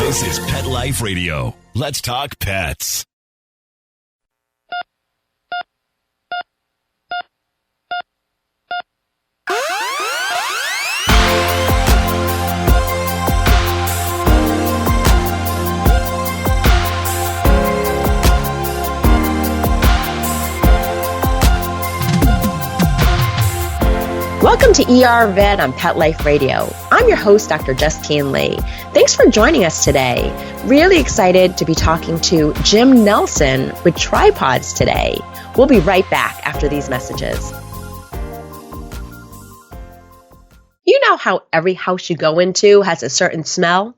This is Pet Life Radio. Let's talk pets. Welcome to ER Vet on Pet Life Radio. I'm your host, Dr. Justine Lee. Thanks for joining us today. Really excited to be talking to Jim Nelson with Tripawds today. We'll be right back after these messages. You know how every house you go into has a certain smell?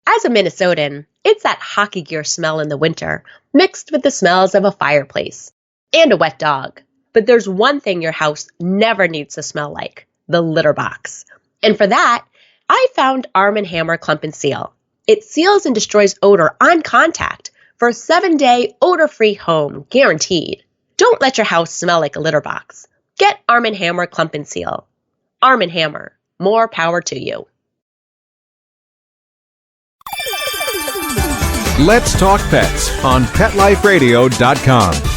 As a Minnesotan, it's that hockey gear smell in the winter, mixed with the smells of a fireplace and a wet dog. But there's one thing your house never needs to smell like, the litter box. And for that, I found Arm & Hammer Clump and Seal. It seals and destroys odor on contact for a 7-day odor-free home, guaranteed. Don't let your house smell like a litter box. Get Arm & Hammer Clump and Seal. Arm & Hammer, more power to you. Let's Talk Pets on PetLifeRadio.com.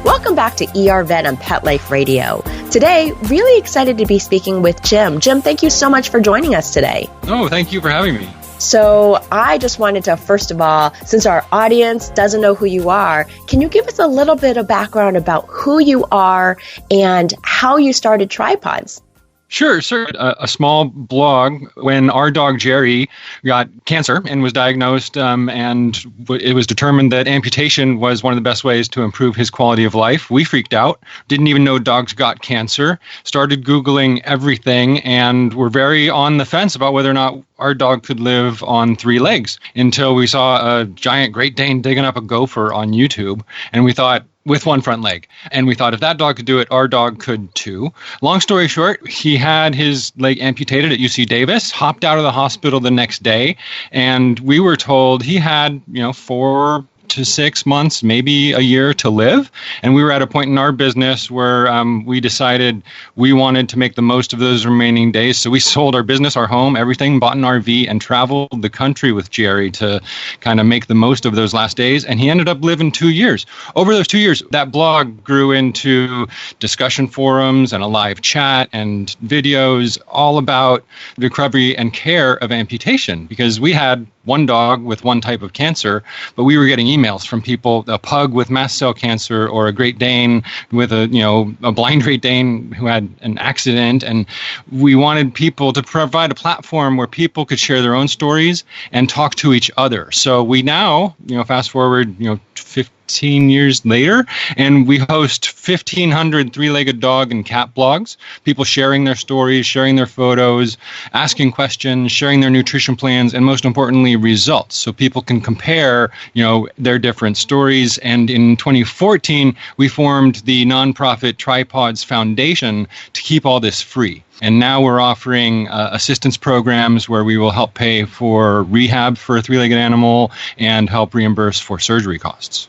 Welcome back to ER Vet on Pet Life Radio. Today, really excited to be speaking with Jim. Jim, thank you so much for joining us today. Oh, thank you for having me. So I just wanted to, first of all, since our audience doesn't know who you are, can you give us a little bit of background about who you are and how you started Tripawds? Sure. A small blog when our dog Jerry got cancer and was diagnosed, and it was determined that amputation was one of the best ways to improve his quality of life. We freaked out, didn't even know dogs got cancer, started Googling everything, and were very on the fence about whether or not our dog could live on 3 legs until we saw a giant Great Dane digging up a gopher on YouTube, and we thought, with one front leg. And we thought if that dog could do it, our dog could too. Long story short, he had his leg amputated at UC Davis, hopped out of the hospital the next day, and we were told he had, 4 to 6 months, maybe a year to live. And we were at a point in our business where we decided we wanted to make the most of those remaining days. So we sold our business, our home, everything, bought an RV, and traveled the country with Jerry to kind of make the most of those last days. And he ended up living 2 years. Over those 2 years, that blog grew into discussion forums and a live chat and videos all about the recovery and care of amputation, because we had one dog with one type of cancer, but we were getting emails from people, a pug with mast cell cancer or a Great Dane with a blind Great Dane who had an accident. And we wanted people to provide a platform where people could share their own stories and talk to each other. So we now, fast forward, 15 years later, and we host 1,500 three-legged dog and cat blogs, people sharing their stories, sharing their photos, asking questions, sharing their nutrition plans, and most importantly, results. So people can compare, their different stories. And in 2014, we formed the nonprofit Tripawds Foundation to keep all this free. And now we're offering assistance programs where we will help pay for rehab for a 3-legged animal and help reimburse for surgery costs.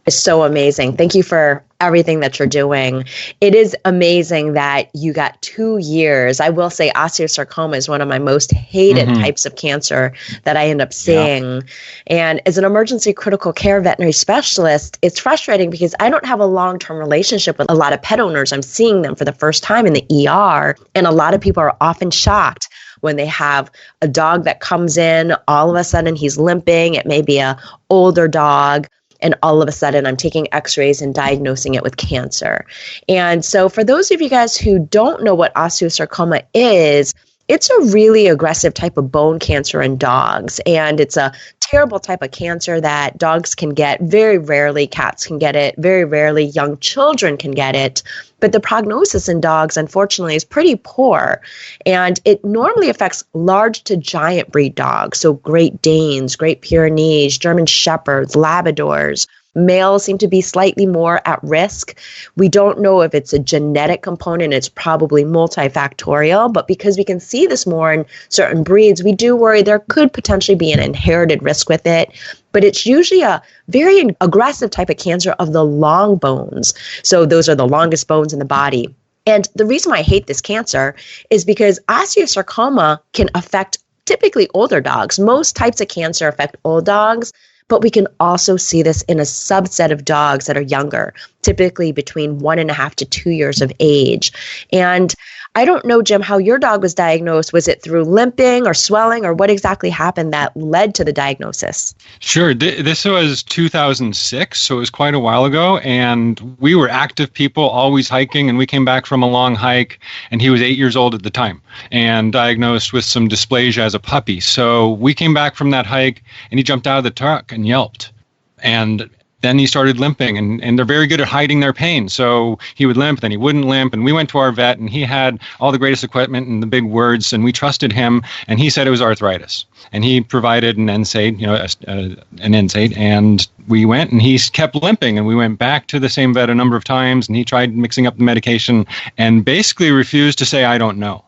It's so amazing. Thank you for everything that you're doing. It is amazing that you got 2 years. I will say osteosarcoma is one of my most hated types of cancer that I end up seeing. Yeah. And as an emergency critical care veterinary specialist, it's frustrating because I don't have a long-term relationship with a lot of pet owners. I'm seeing them for the first time in the ER. And a lot of people are often shocked when they have a dog that comes in, all of a sudden he's limping. It may be an older dog. And all of a sudden, I'm taking x-rays and diagnosing it with cancer. And so for those of you guys who don't know what osteosarcoma is, it's a really aggressive type of bone cancer in dogs. And it's a terrible type of cancer that dogs can get. Very rarely cats can get it. Very rarely young children can get it. But the prognosis in dogs, unfortunately, is pretty poor. And it normally affects large to giant breed dogs. So Great Danes, Great Pyrenees, German Shepherds, Labradors. Males seem to be slightly more at risk. We don't know if it's a genetic component. It's probably multifactorial, but because we can see this more in certain breeds, we do worry there could potentially be an inherited risk with it. But it's usually a very aggressive type of cancer of the long bones. So those are the longest bones in the body. And the reason why I hate this cancer is because osteosarcoma can affect typically older dogs. Most types of cancer affect old dogs. But we can also see this in a subset of dogs that are younger, typically between 1.5 to 2 years of age. And I don't know, Jim, how your dog was diagnosed. Was it through limping or swelling, or what exactly happened that led to the diagnosis? Sure. This was 2006, so it was quite a while ago. And we were active people, always hiking. And we came back from a long hike, and he was 8 years old at the time and diagnosed with some dysplasia as a puppy. So we came back from that hike, and he jumped out of the truck and yelped. And then he started limping, and they're very good at hiding their pain. So he would limp, then he wouldn't limp. And we went to our vet, and he had all the greatest equipment and the big words, and we trusted him. And he said it was arthritis. And he provided an NSAID, an NSAID, and we went, and he kept limping. And we went back to the same vet a number of times, and he tried mixing up the medication and basically refused to say, I don't know.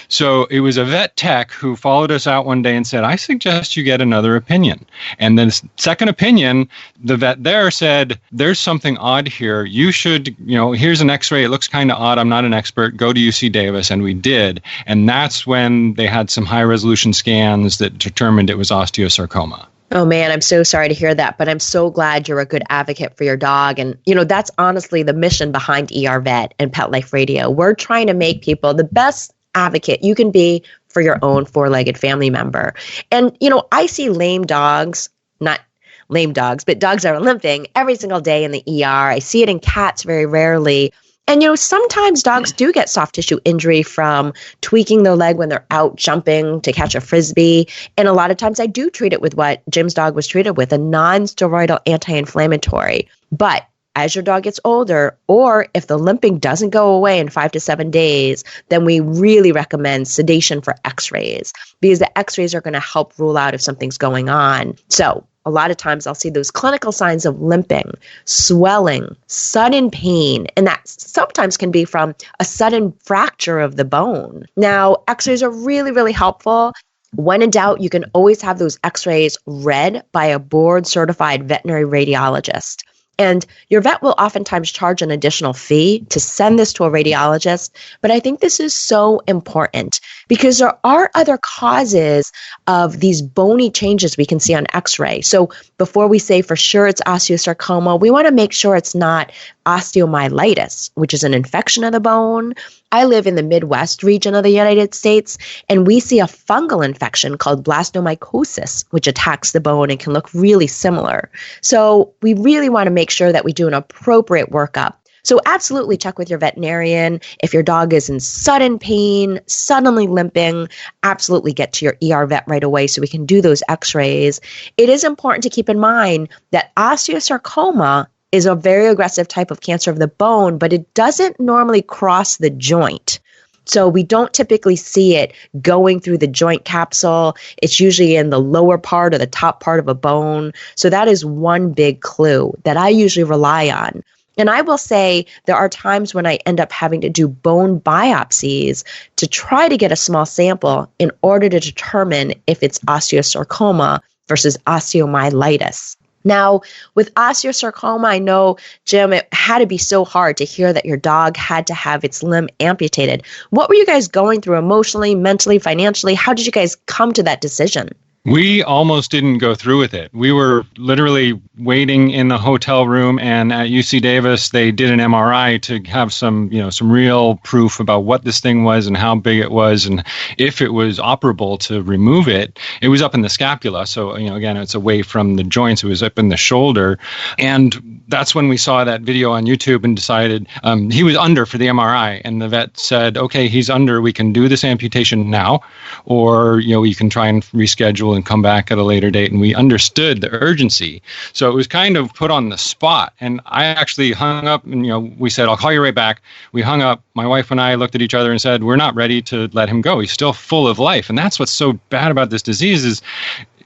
So it was a vet tech who followed us out one day and said, I suggest you get another opinion. And then second opinion, the vet there said, there's something odd here. You should, here's an x-ray. It looks kind of odd. I'm not an expert. Go to UC Davis. And we did. And that's when they had some high resolution scans that determined it was osteosarcoma. Oh, man, I'm so sorry to hear that, but I'm so glad you're a good advocate for your dog. And, that's honestly the mission behind ER Vet and Pet Life Radio. We're trying to make people the best advocate you can be for your own four-legged family member. And, I see lame dogs, not lame dogs, but dogs that are limping every single day in the ER. I see it in cats very rarely. And, sometimes dogs do get soft tissue injury from tweaking their leg when they're out jumping to catch a Frisbee. And a lot of times I do treat it with what Jim's dog was treated with, a non-steroidal anti-inflammatory. But as your dog gets older, or if the limping doesn't go away in 5 to 7 days, then we really recommend sedation for x-rays, because the x-rays are going to help rule out if something's going on. So a lot of times I'll see those clinical signs of limping, swelling, sudden pain, and that sometimes can be from a sudden fracture of the bone. Now, x-rays are really, really helpful. When in doubt, you can always have those x-rays read by a board-certified veterinary radiologist. And your vet will oftentimes charge an additional fee to send this to a radiologist. But I think this is so important because there are other causes of these bony changes we can see on x-ray. So before we say for sure it's osteosarcoma, we want to make sure it's not osteomyelitis, which is an infection of the bone. I live in the Midwest region of the United States, and we see a fungal infection called blastomycosis, which attacks the bone and can look really similar. So we really want to make sure that we do an appropriate workup. So absolutely check with your veterinarian. If your dog is in sudden pain, suddenly limping, absolutely get to your ER vet right away so we can do those x-rays. It is important to keep in mind that osteosarcoma is a very aggressive type of cancer of the bone, but it doesn't normally cross the joint. So we don't typically see it going through the joint capsule. It's usually in the lower part or the top part of a bone. So that is one big clue that I usually rely on. And I will say there are times when I end up having to do bone biopsies to try to get a small sample in order to determine if it's osteosarcoma versus osteomyelitis. Now, with osteosarcoma, I know, Jim, it had to be so hard to hear that your dog had to have its limb amputated. What were you guys going through emotionally, mentally, financially? How did you guys come to that decision? We almost didn't go through with it. We were literally waiting in the hotel room, and at UC Davis, they did an MRI to have some real proof about what this thing was and how big it was, and if it was operable to remove it. It was up in the scapula, so again, it's away from the joints. It was up in the shoulder, and that's when we saw that video on YouTube and decided he was under for the MRI, and the vet said, "Okay, he's under. We can do this amputation now, or you can try and reschedule and come back at a later date." And we understood the urgency. So it was kind of put on the spot. And I actually hung up and, we said, "I'll call you right back." We hung up. My wife and I looked at each other and said, "We're not ready to let him go. He's still full of life." And that's what's so bad about this disease is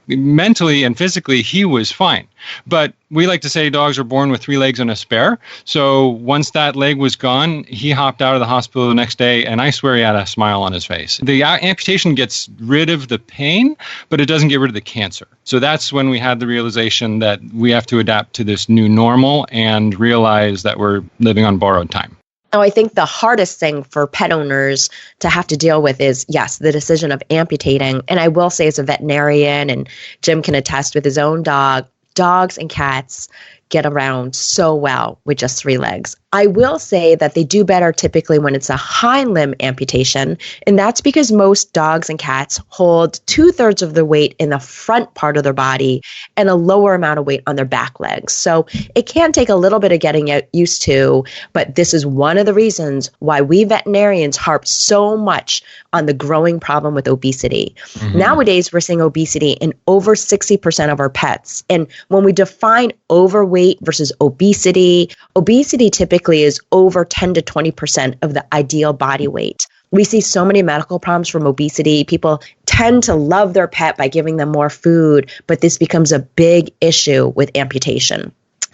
mentally and physically, he was fine. But we like to say dogs are born with 3 legs and a spare. So once that leg was gone, he hopped out of the hospital the next day, and I swear he had a smile on his face. The amputation gets rid of the pain, but it doesn't get rid of the cancer. So that's when we had the realization that we have to adapt to this new normal and realize that we're living on borrowed time. Now, I think the hardest thing for pet owners to have to deal with is, yes, the decision of amputating. And I will say, as a veterinarian, and Jim can attest with his own dog, dogs and cats get around so well with just 3 legs. I will say that they do better typically when it's a hind limb amputation, and that's because most dogs and cats hold 2/3 of their weight in the front part of their body and a lower amount of weight on their back legs. So it can take a little bit of getting used to, but this is one of the reasons why we veterinarians harp so much on the growing problem with obesity. Nowadays, we're seeing obesity in over 60% of our pets. And when we define overweight versus obesity, obesity typically is over 10 to 20% of the ideal body weight. We see so many medical problems from obesity. People tend to love their pet by giving them more food, but this becomes a big issue with amputation.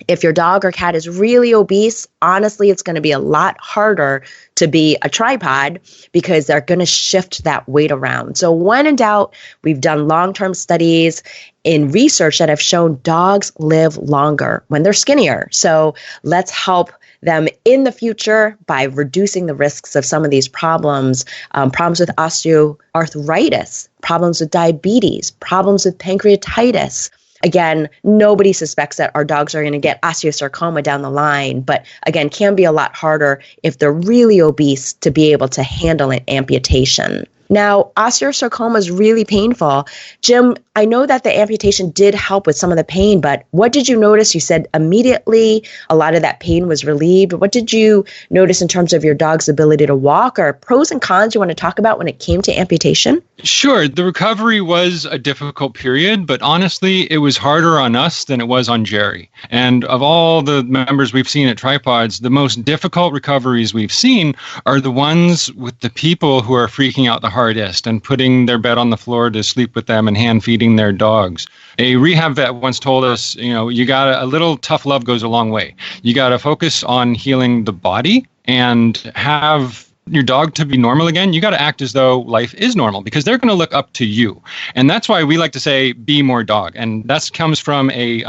If your dog or cat is really obese, honestly, it's going to be a lot harder to be a tripod because they're going to shift that weight around. So when in doubt, we've done long-term studies in research that have shown dogs live longer when they're skinnier. So let's help them in the future by reducing the risks of some of these problems, problems with osteoarthritis, problems with diabetes, problems with pancreatitis. Again, nobody suspects that our dogs are going to get osteosarcoma down the line, but again, can be a lot harder if they're really obese to be able to handle an amputation. Now, osteosarcoma is really painful. Jim, I know that the amputation did help with some of the pain, but what did you notice? You said immediately a lot of that pain was relieved. What did you notice in terms of your dog's ability to walk, or pros and cons you want to talk about when it came to amputation? Sure. The recovery was a difficult period, but honestly, it was harder on us than it was on Jerry. And of all the members we've seen at Tripawds, the most difficult recoveries we've seen are the ones with the people who are freaking out the hardest and putting their bed on the floor to sleep with them and hand feeding their dogs. A rehab vet once told us, you got a little tough love goes a long way. You got to focus on healing the body and have your dog to be normal again. You got to act as though life is normal because they're going to look up to you. And that's why we like to say, be more dog. And that comes from a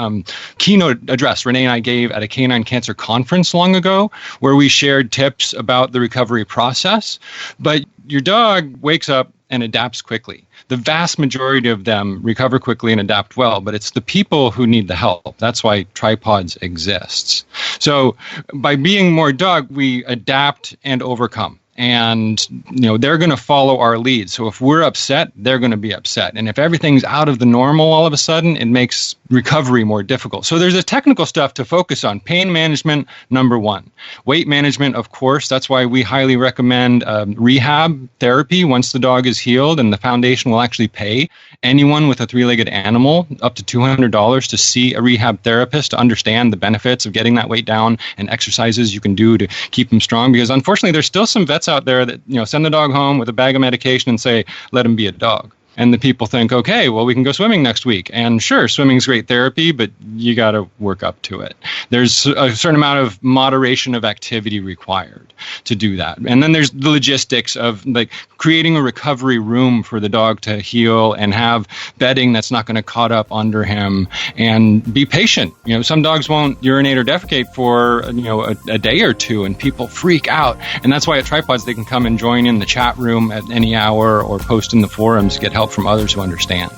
keynote address Renee and I gave at a canine cancer conference long ago, where we shared tips about the recovery process. But your dog wakes up and adapts quickly. The vast majority of them recover quickly and adapt well, but it's the people who need the help. That's why Tripawds exists. So by being more dog, we adapt and overcome. And, they're going to follow our lead. So if we're upset, they're going to be upset. And if everything's out of the normal all of a sudden, it makes recovery more difficult. So there's a technical stuff to focus on. Pain management, number one. Weight management, of course. That's why we highly recommend rehab therapy once the dog is healed. And the foundation will actually pay anyone with a 3-legged animal up to $200 to see a rehab therapist to understand the benefits of getting that weight down and exercises you can do to keep them strong. Because unfortunately, there's still some vets out there that send the dog home with a bag of medication and say, let him be a dog. And the people think, okay, well, we can go swimming next week. And sure, swimming's great therapy, but you got to work up to it. There's a certain amount of moderation of activity required to do that. And then there's the logistics of creating a recovery room for the dog to heal and have bedding that's not going to caught up under him, and be patient. Some dogs won't urinate or defecate for, a day or two, and people freak out. And that's why at Tripawds, they can come and join in the chat room at any hour or post in the forums to get help from others who understand.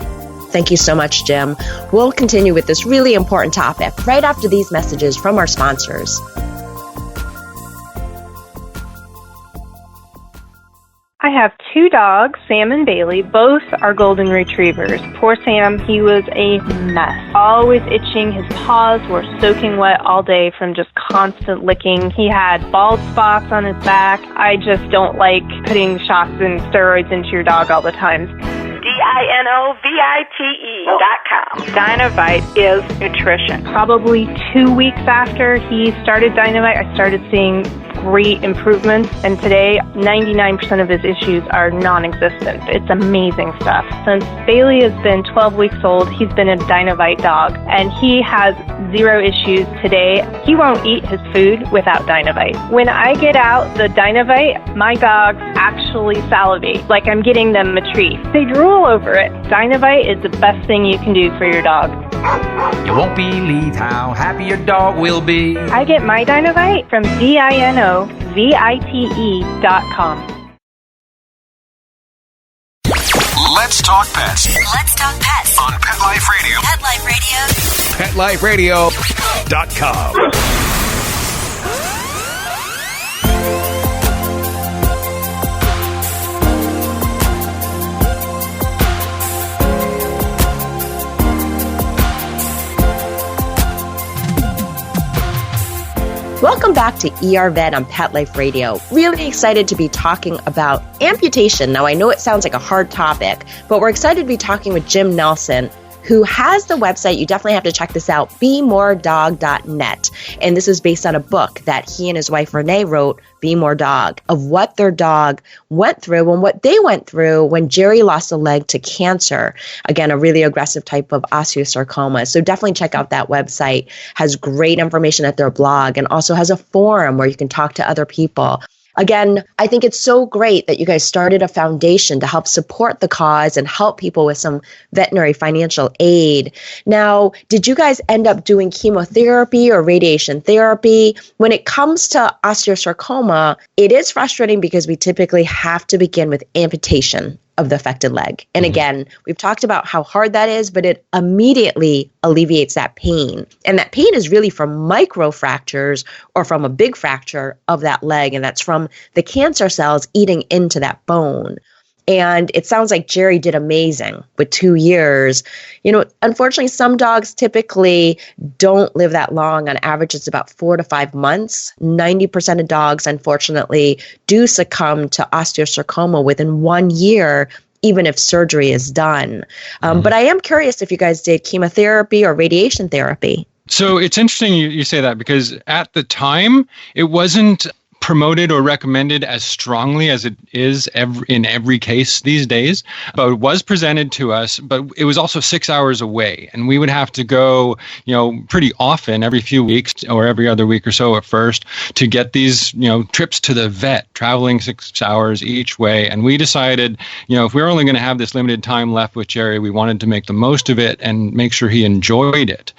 Thank you so much, Jim. We'll continue with this really important topic right after these messages from our sponsors. I have 2 dogs, Sam and Bailey. Both are golden retrievers. Poor Sam, he was a mess. Always itching. His paws were soaking wet all day from just constant licking. He had bald spots on his back. I just don't like putting shots and steroids into your dog all the time. DINOVITE.com. DynoVite is nutrition. Probably 2 weeks after he started DynoVite, I started seeing great improvements, and today 99% of his issues are non-existent. It's amazing stuff. Since Bailey has been 12 weeks old, he's been a Dynovite dog, and he has 0 issues today. He won't eat his food without Dynovite. When I get out the Dynovite, my dogs actually salivate, like I'm getting them a treat. They drool over it. Dynovite is the best thing you can do for your dog. You won't believe how happy your dog will be. I get my Dynovite from DINOVITE.com. Let's talk pets Let's talk pets on Pet Life Radio. Pet Life Radio. PetLifeRadio.com. Welcome back to ER Vet on Pet Life Radio. Really excited to be talking about amputation. Now, I know it sounds like a hard topic, but we're excited to be talking with Jim Nelson, who has the website. You definitely have to check this out, BeMoreDog.net. And this is based on a book that he and his wife Renee wrote, Be More Dog, of what their dog went through and what they went through when Jerry lost a leg to cancer. Again, a really aggressive type of osteosarcoma. So definitely check out that website. Has great information at their blog and also has a forum where you can talk to other people. Again, I think it's so great that you guys started a foundation to help support the cause and help people with some veterinary financial aid. Now, did you guys end up doing chemotherapy or radiation therapy? When it comes to osteosarcoma, it is frustrating because we typically have to begin with amputation of the affected leg. And again, we've talked about how hard that is, but it immediately alleviates that pain. And that pain is really from micro fractures or from a big fracture of that leg. And that's from the cancer cells eating into that bone. And it sounds like Jerry did amazing with 2 years. You know, unfortunately, some dogs typically don't live that long. On average, it's about 4 to 5 months. 90% of dogs, unfortunately, do succumb to osteosarcoma within 1 year, even if surgery is done. But I am curious if you guys did chemotherapy or radiation therapy. So it's interesting you say that, because at the time, it wasn't promoted or recommended as strongly as it is in every case these days, but it was presented to us, but it was also 6 hours away, and we would have to go, pretty often, every few weeks or every other week or so at first, to get these, trips to the vet, traveling 6 hours each way. And we decided, if we were only going to have this limited time left with Jerry, we wanted to make the most of it and make sure he enjoyed it.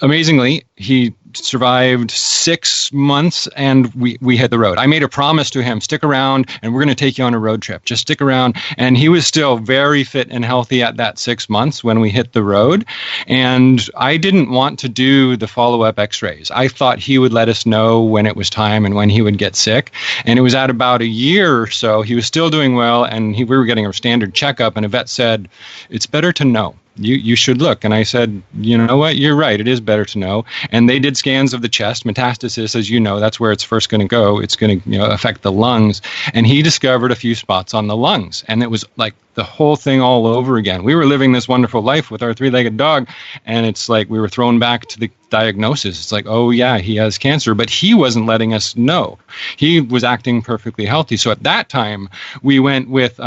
Amazingly, he survived 6 months and we hit the road. I made a promise to him, stick around and we're going to take you on a road trip. Just stick around. And he was still very fit and healthy at that 6 months when we hit the road. And I didn't want to do the follow-up x-rays. I thought he would let us know when it was time and when he would get sick. And it was at about a year or so, he was still doing well, and we were getting a standard checkup, and a vet said, it's better to know. You should look. And I said, you know what, you're right, it is better to know. And they did scans of the chest. Metastasis, as you know, that's where it's first going to go. It's going to affect the lungs. And he discovered a few spots on the lungs. And it was like the whole thing all over again. We were living this wonderful life with our 3-legged dog, and it's like we were thrown back to the diagnosis. It's like, oh yeah, he has cancer, but he wasn't letting us know. He was acting perfectly healthy. So at that time, we went with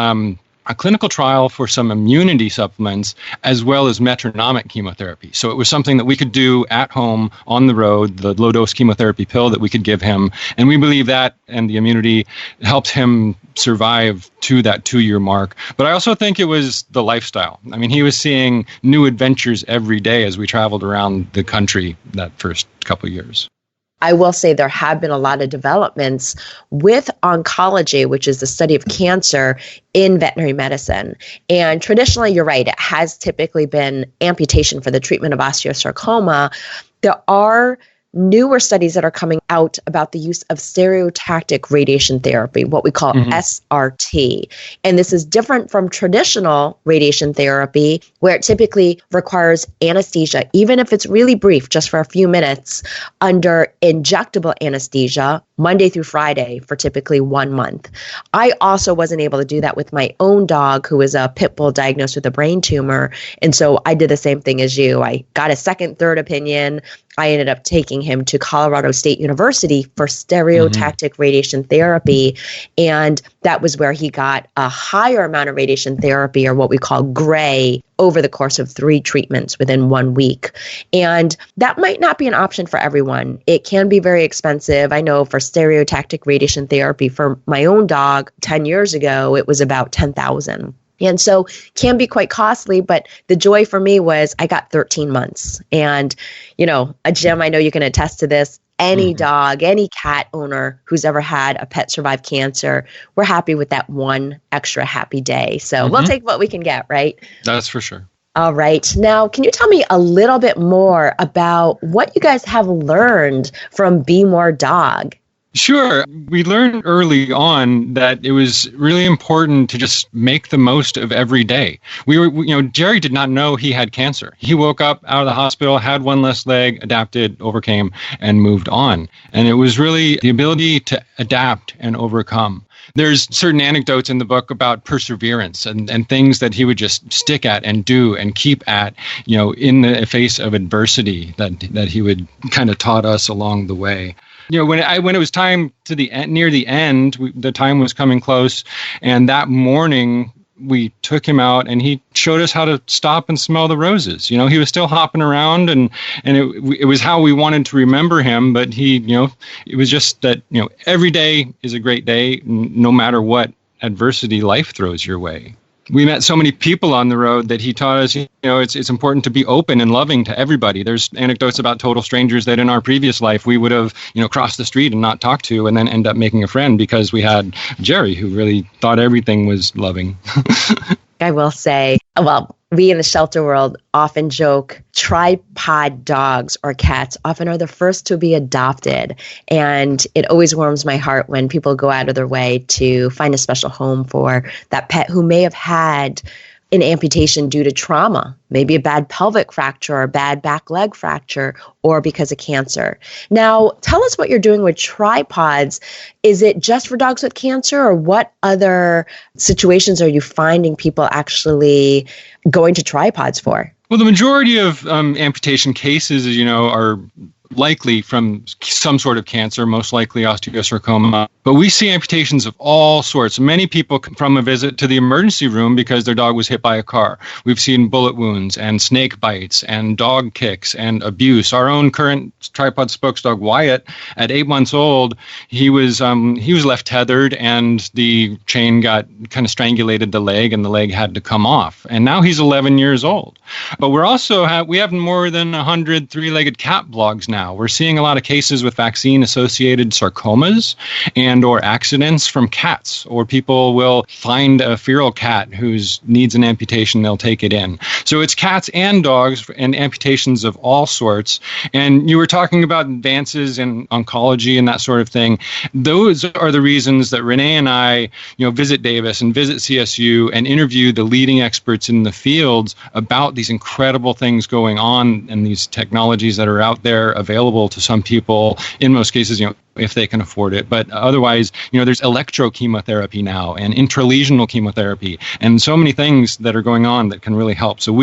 a clinical trial for some immunity supplements as well as metronomic chemotherapy. So it was something that we could do at home on the road, the low-dose chemotherapy pill that we could give him. And we believe that and the immunity helped him survive to that 2-year mark. But I also think it was the lifestyle. I mean, he was seeing new adventures every day as we traveled around the country that first couple of years. I will say there have been a lot of developments with oncology, which is the study of cancer in veterinary medicine. And traditionally, you're right, it has typically been amputation for the treatment of osteosarcoma. There are newer studies that are coming out about the use of stereotactic radiation therapy, what we call SRT. And this is different from traditional radiation therapy, where it typically requires anesthesia, even if it's really brief, just for a few minutes, under injectable anesthesia, Monday through Friday for typically 1 month. I also wasn't able to do that with my own dog, who was a pit bull diagnosed with a brain tumor. And so I did the same thing as you. I got a second, third opinion. I ended up taking him to Colorado State University for stereotactic radiation therapy. And that was where he got a higher amount of radiation therapy, or what we call gray, over the course of 3 treatments within 1 week. And that might not be an option for everyone. It can be very expensive. I know for stereotactic radiation therapy for my own dog 10 years ago, it was about $10,000. And so can be quite costly, but the joy for me was I got 13 months. And, Jim, I know you can attest to this. Any dog, any cat owner who's ever had a pet survive cancer, we're happy with that one extra happy day. So we'll take what we can get, right? That's for sure. All right. Now, can you tell me a little bit more about what you guys have learned from Be More Dog? Sure. We learned early on that it was really important to just make the most of every day. Jerry did not know he had cancer. He woke up out of the hospital, had one less leg, adapted, overcame, and moved on. And it was really the ability to adapt and overcome. There's certain anecdotes in the book about perseverance and things that he would just stick at and do and keep at, in the face of adversity that he would kind of taught us along the way. When it was time to near the end, the time was coming close, and that morning we took him out and he showed us how to stop and smell the roses. He was still hopping around, and it was how we wanted to remember him. But it was just that every day is a great day, no matter what adversity life throws your way. We met so many people on the road that he taught us, it's important to be open and loving to everybody. There's anecdotes about total strangers that in our previous life we would have, crossed the street and not talked to, and then end up making a friend because we had Jerry, who really thought everything was loving. I will say, we in the shelter world often joke tripod dogs or cats often are the first to be adopted. And it always warms my heart when people go out of their way to find a special home for that pet who may have had an amputation due to trauma, maybe a bad pelvic fracture or a bad back leg fracture, or because of cancer. Now, tell us what you're doing with Tripawds. Is it just for dogs with cancer, or what other situations are you finding people actually going to Tripawds for? Well, the majority of amputation cases, are likely from some sort of cancer, most likely osteosarcoma. But we see amputations of all sorts. Many people come from a visit to the emergency room because their dog was hit by a car. We've seen bullet wounds and snake bites and dog kicks and abuse. Our own current tripod spokes dog, Wyatt, at 8 months old, he was left tethered and the chain got kind of strangulated the leg and the leg had to come off. And now he's 11 years old. But we have more than 100 three-legged cat blogs now. We're seeing a lot of cases with vaccine-associated sarcomas and or accidents from cats, or people will find a feral cat who needs an amputation, they'll take it in. So it's cats and dogs and amputations of all sorts. And you were talking about advances in oncology and that sort of thing. Those are the reasons that Renee and I, visit Davis and visit CSU and interview the leading experts in the fields about these incredible things going on and these technologies that are out there available to some people, in most cases, if they can afford it. But otherwise, there's electrochemotherapy now and intralesional chemotherapy and so many things that are going on that can really help. So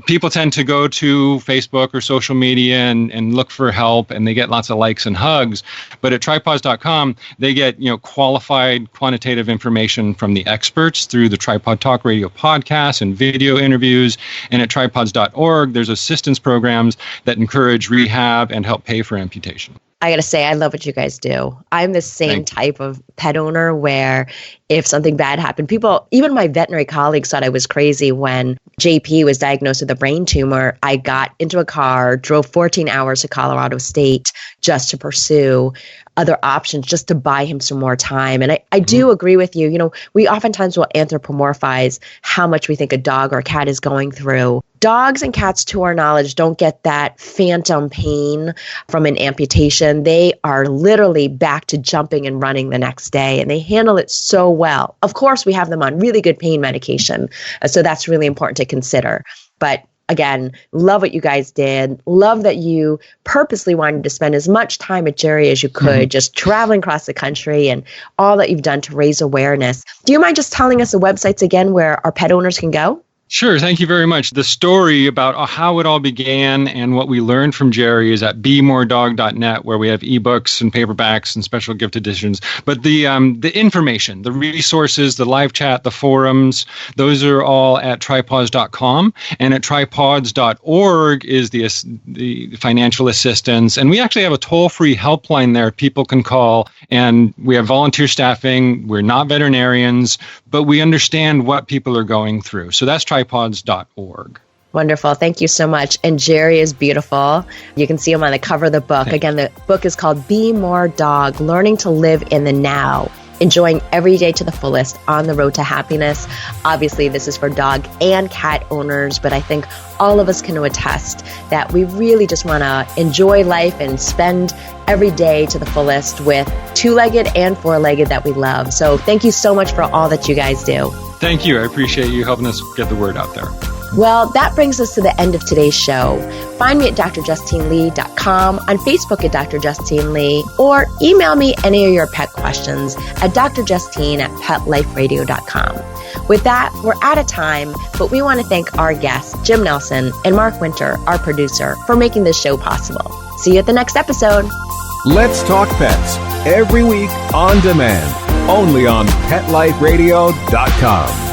people tend to go to Facebook or social media and look for help, and they get lots of likes and hugs. But at tripawds.com, they get, qualified quantitative information from the experts through the Tripod Talk Radio podcast and video interviews. And at tripawds.org, there's assistance programs that encourage rehab and help pay for amputation. I got to say, I love what you guys do. I'm the same type of pet owner where if something bad happened, people, even my veterinary colleagues thought I was crazy when JP was diagnosed with a brain tumor. I got into a car, drove 14 hours to Colorado State just to pursue other options, just to buy him some more time. And I do agree with you. We oftentimes will anthropomorphize how much we think a dog or a cat is going through. Dogs and cats, to our knowledge, don't get that phantom pain from an amputation. They are literally back to jumping and running the next day, and they handle it so well. Of course, we have them on really good pain medication, so that's really important to consider. But again, love what you guys did. Love that you purposely wanted to spend as much time at Jerry as you could, just traveling across the country and all that you've done to raise awareness. Do you mind just telling us the websites again where our pet owners can go? Sure. Thank you very much. The story about how it all began and what we learned from Jerry is at bemoredog.net, where we have ebooks and paperbacks and special gift editions. But the information, the resources, the live chat, the forums, those are all at tripawds.com. And at tripawds.org is the financial assistance. And we actually have a toll-free helpline there people can call. And we have volunteer staffing. We're not veterinarians, but we understand what people are going through. So that's tripawds.org. Wonderful. Thank you so much. And Jerry is beautiful. You can see him on the cover of the book. Again, the book is called Be More Dog, Learning to Live in the Now, Enjoying Every Day to the Fullest on the Road to Happiness. Obviously, this is for dog and cat owners, but I think all of us can attest that we really just want to enjoy life and spend every day to the fullest with two-legged and four-legged that we love. So thank you so much for all that you guys do. Thank you. I appreciate you helping us get the word out there. Well, that brings us to the end of today's show. Find me at drjustinelee.com, on Facebook at Dr. Justine Lee, or email me any of your pet questions at drjustine@petliferadio.com. With that, we're out of time, but we want to thank our guests, Jim Nelson and Mark Winter, our producer, for making this show possible. See you at the next episode. Let's Talk Pets, every week on demand, only on PetLifeRadio.com.